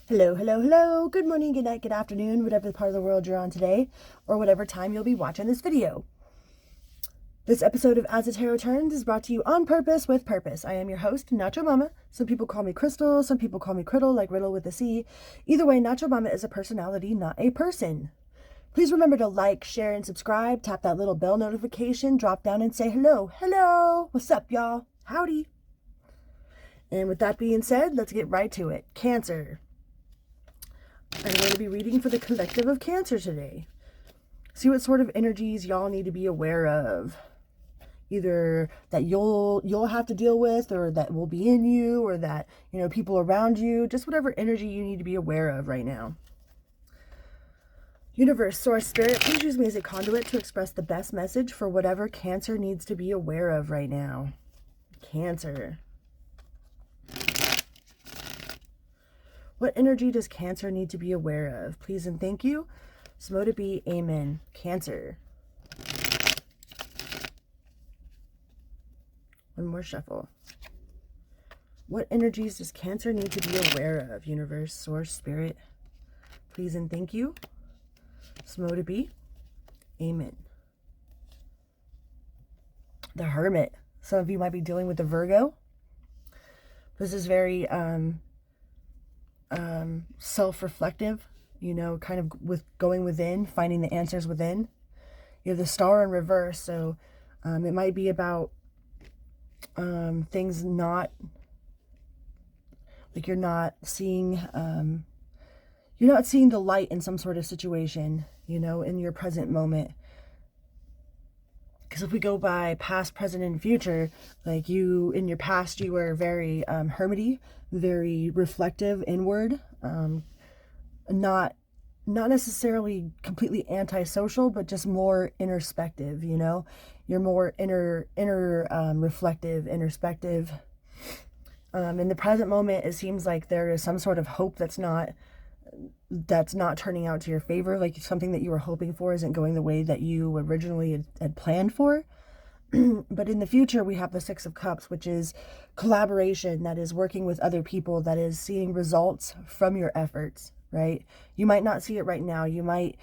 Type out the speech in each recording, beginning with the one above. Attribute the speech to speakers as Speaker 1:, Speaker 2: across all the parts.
Speaker 1: Hello, hello, hello. Good morning, good night, good afternoon, whatever part of the world you're on today, or whatever time you'll be watching this video. This episode of As the Tarot Turns is brought to you on purpose with purpose. I am your host, Nacho Mama. Some people call me Crystal, some people call me Criddle, like Riddle with a C. Either way, Nacho Mama is a personality, not a person. Please remember to like, share, and subscribe. Tap that little bell notification, drop down and say hello. Hello! What's up, y'all? Howdy! And with that being said, let's get right to it. Cancer. I'm going to be reading for the collective of Cancer today. See what sort of energies y'all need to be aware of. Either that you'll have to deal with, or that will be in you, or that, people around you. Just whatever energy you need to be aware of right now. Universe, Source, Spirit, please use me as a conduit to express the best message for whatever Cancer needs to be aware of right now. Cancer. What energy does Cancer need to be aware of? Please and thank you. So mote it be. Amen. Cancer. One more shuffle. What energies does Cancer need to be aware of? Universe, Source, Spirit. Please and thank you. So mote it be. Amen. The Hermit. Some of you might be dealing with the Virgo. This is very self-reflective, kind of with going within, finding the answers within. You have the Star in reverse, so it might be about things not, like you're not seeing the light in some sort of situation, in your present moment. Because if we go by past, present, and future, like you, in your past, you were very hermity, very reflective, inward, not necessarily completely antisocial, but just more introspective, You're more reflective, introspective. In the present moment, it seems like there is some sort of hope that's not turning out to your favor, like something that you were hoping for isn't going the way that you originally had planned for. But in the future, we have the Six of Cups, which is collaboration, that is working with other people, that is seeing results from your efforts, right? You might not see it right now. You might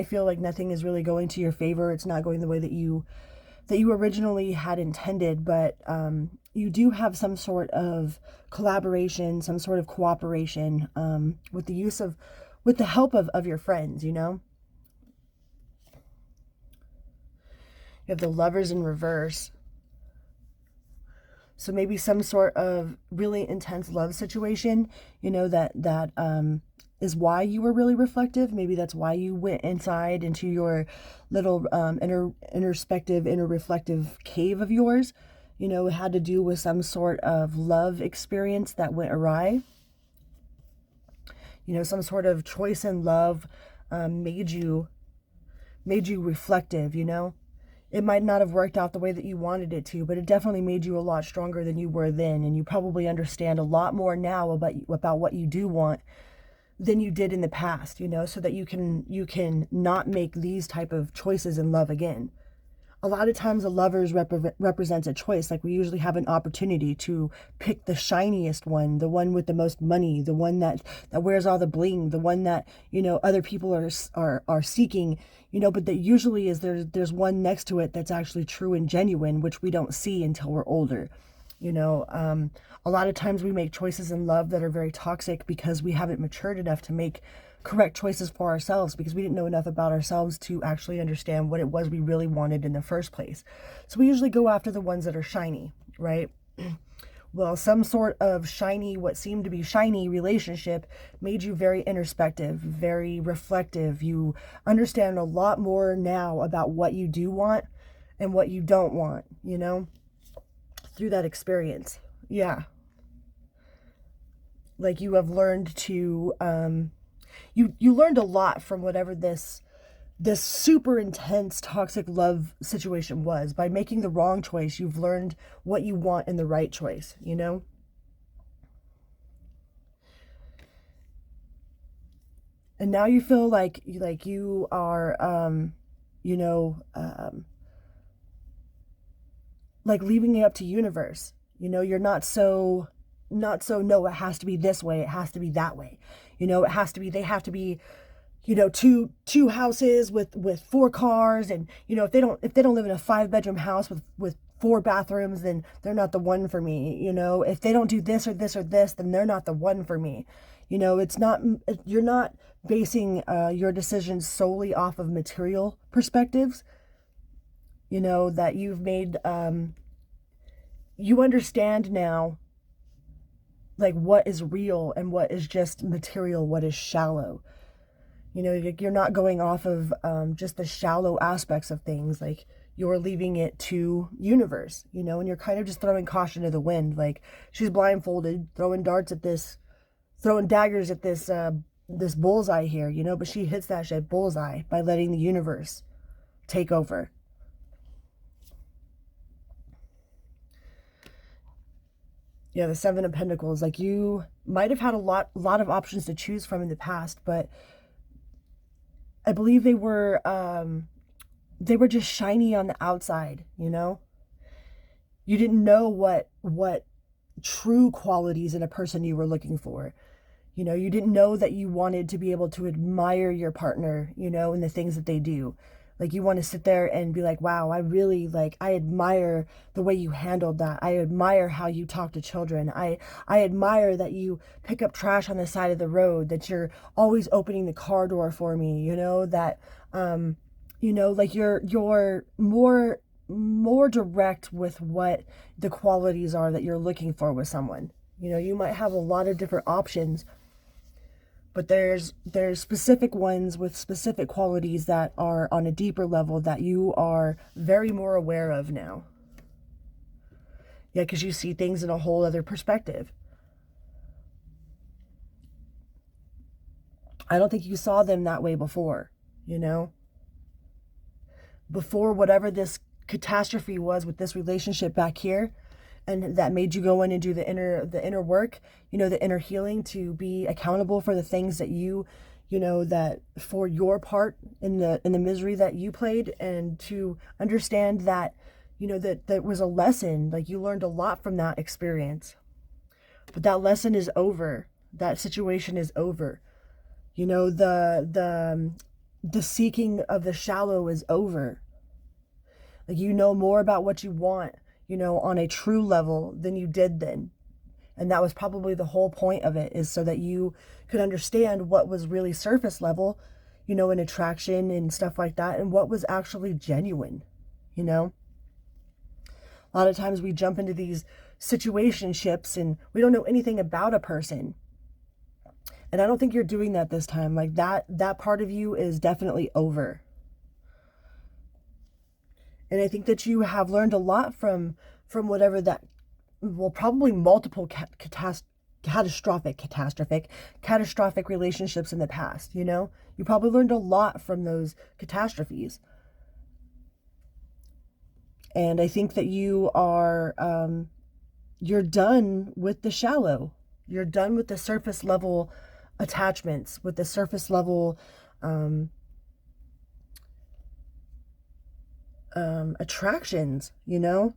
Speaker 1: feel like nothing is really going to your favor. It's not going the way that you originally had intended, but you do have some sort of collaboration, some sort of cooperation with the help of your friends, You have the Lovers in reverse. So maybe some sort of really intense love situation, that is why you were really reflective. Maybe that's why you went inside into your little introspective, inner reflective cave of yours. It had to do with some sort of love experience that went awry. Some sort of choice in love made you reflective, It might not have worked out the way that you wanted it to, but it definitely made you a lot stronger than you were then. And you probably understand a lot more now about what you do want than you did in the past, so that you can not make these type of choices in love again. A lot of times the Lovers represents a choice. Like we usually have an opportunity to pick the shiniest one, the one with the most money, the one that wears all the bling, the one that, other people are seeking, but that usually is there's one next to it that's actually true and genuine, which we don't see until we're older. A lot of times we make choices in love that are very toxic because we haven't matured enough to make correct choices for ourselves, because we didn't know enough about ourselves to actually understand what it was we really wanted in the first place. So we usually go after the ones that are shiny, right? Well, some sort of shiny, what seemed to be shiny relationship made you very introspective, very reflective. You understand a lot more now about what you do want and what you don't want, through that experience. Yeah. Like you have learned to, you learned a lot from whatever this super intense toxic love situation was. By making the wrong choice, you've learned what you want in the right choice, And now you feel like you are, like leaving it up to universe. You're not so not so, no, it has to be this way, it has to be that way. You know, they have to be, you know, two houses with 4 cars. And, you know, if they don't live in a 5-bedroom house with 4 bathrooms, then they're not the one for me. You know, if they don't do this or this or this, then they're not the one for me. You know, you're not basing your decisions solely off of material perspectives. You know, that you've made, you understand now, like, what is real and what is just material, what is shallow. You know, you're not going off of just the shallow aspects of things. Like, you're leaving it to universe, you know, and you're kind of just throwing caution to the wind. Like, she's blindfolded, throwing daggers at this bullseye here, you know, but she hits that shit bullseye by letting the universe take over. Yeah, the 7 of Pentacles. Like, you might have had a lot of options to choose from in the past, but I believe they were just shiny on the outside, you know? You didn't know what true qualities in a person you were looking for. You know, you didn't know that you wanted to be able to admire your partner, you know, and the things that they do. Like, you want to sit there and be like, wow, I admire the way you handled that. I admire how you talk to children. I admire that you pick up trash on the side of the road, that you're always opening the car door for me, you know, that, you know, like, you're more direct with what the qualities are that you're looking for with someone. You know, you might have a lot of different options, but there's specific ones with specific qualities that are on a deeper level that you are very more aware of now. Yeah, because you see things in a whole other perspective. I don't think you saw them that way before, you know? Before whatever this catastrophe was with this relationship back here, and that made you go in and do the inner work, you know, the inner healing, to be accountable for the things that you know, that for your part in the misery that you played, and to understand that, you know, that was a lesson. Like, you learned a lot from that experience, but that lesson is over. That situation is over. You know, the seeking of the shallow is over. Like, you know more about what you want, you know, on a true level than you did then. And that was probably the whole point of it, is so that you could understand what was really surface level, you know, in attraction and stuff like that, and what was actually genuine, you know. A lot of times we jump into these situationships and we don't know anything about a person. And I don't think you're doing that this time. Like, that part of you is definitely over. And I think that you have learned a lot from whatever that, well, probably multiple catastrophic relationships in the past, you know? You probably learned a lot from those catastrophes. And I think that you are, you're done with the shallow. You're done with the surface level attachments, with the surface level attractions, you know?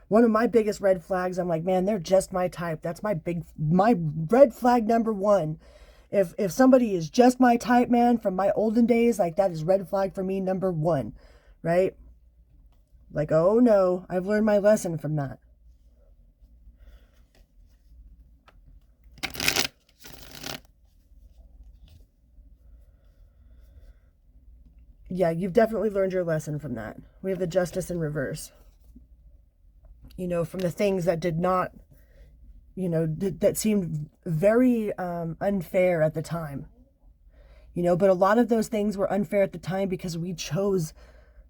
Speaker 1: One of my biggest red flags, I'm like, man, they're just my type. That's my red flag number 1. If somebody is just my type, man, from my olden days, like, that is red flag for me number 1, right? Like, oh no, I've learned my lesson from that. Yeah, you've definitely learned your lesson from that. We have the Justice in reverse. You know, from the things that did not, you know, that seemed very unfair at the time. You know, but a lot of those things were unfair at the time because we chose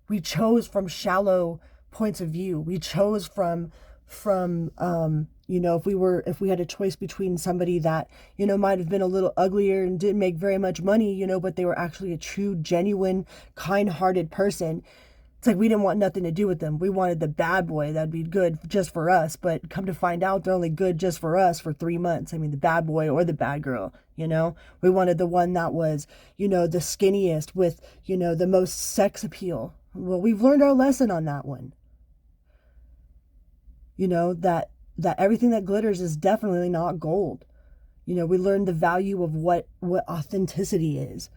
Speaker 1: from shallow points of view. We chose from you know, if we had a choice between somebody that, you know, might have been a little uglier and didn't make very much money, you know, but they were actually a true, genuine, kind-hearted person. It's like, we didn't want nothing to do with them. We wanted the bad boy that'd be good just for us, but come to find out, they're only good just for us for 3 months. I mean, the bad boy or the bad girl, you know? We wanted the one that was, you know, the skinniest with, you know, the most sex appeal. Well, we've learned our lesson on that one. You know, that that everything that glitters is definitely not gold. You know, we learn the value of what authenticity is.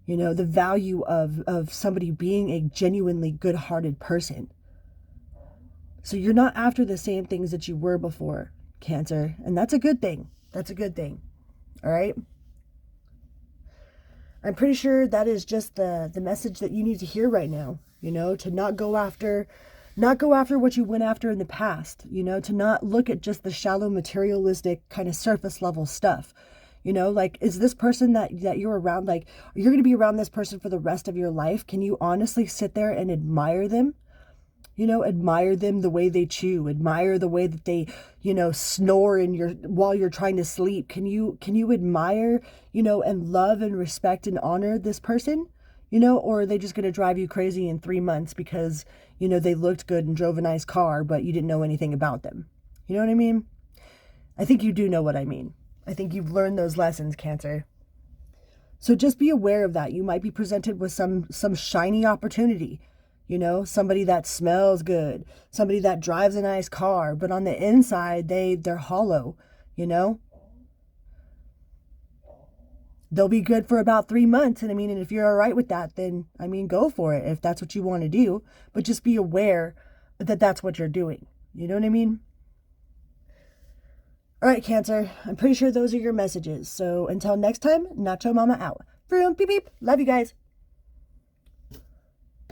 Speaker 1: You know, the value of somebody being a genuinely good-hearted person. So you're not after the same things that you were before, Cancer. And that's a good thing. That's a good thing. All right? I'm pretty sure that is just the message that you need to hear right now. You know, to not go after what you went after in the past. You know, to not look at just the shallow, materialistic, kind of surface level stuff. You know, like, is this person that you're around, like, you're going to be around this person for the rest of your life? Can you honestly sit there and admire them? You know, admire them the way they chew, admire the way that they, you know, snore while you're trying to sleep. Can you admire, you know, and love and respect and honor this person? You know, or are they just going to drive you crazy in 3 months because, you know, they looked good and drove a nice car, but you didn't know anything about them? You know what I mean? I think you do know what I mean. I think you've learned those lessons, Cancer. So just be aware of that. You might be presented with some shiny opportunity. You know, somebody that smells good, somebody that drives a nice car, but on the inside, they're hollow, you know? They'll be good for about 3 months. And I mean, and if you're all right with that, then, I mean, go for it if that's what you want to do. But just be aware that that's what you're doing. You know what I mean? All right, Cancer, I'm pretty sure those are your messages. So until next time, Nacho Mama out. Vroom, beep, beep. Love you guys.